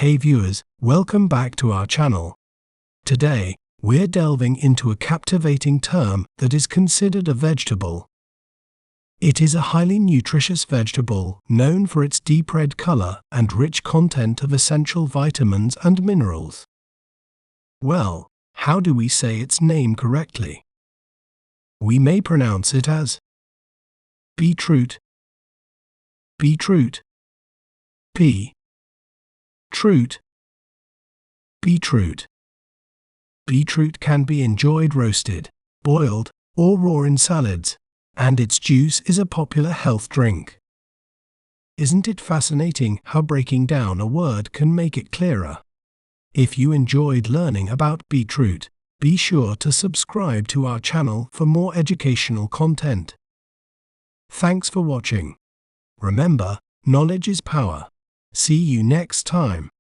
Hey viewers, welcome back to our channel. Today, we're delving into a captivating term that is considered a vegetable. It is a highly nutritious vegetable known for its deep red color and rich content of essential vitamins and minerals. Well, how do we say its name correctly? We may pronounce it as beetroot, beetroot, beetroot. Beetroot can be enjoyed roasted, boiled, or raw in salads, and its juice is a popular health drink. Isn't it fascinating how breaking down a word can make it clearer? If you enjoyed learning about beetroot, be sure to subscribe to our channel for more educational content. Thanks for watching. Remember, knowledge is power. See you next time.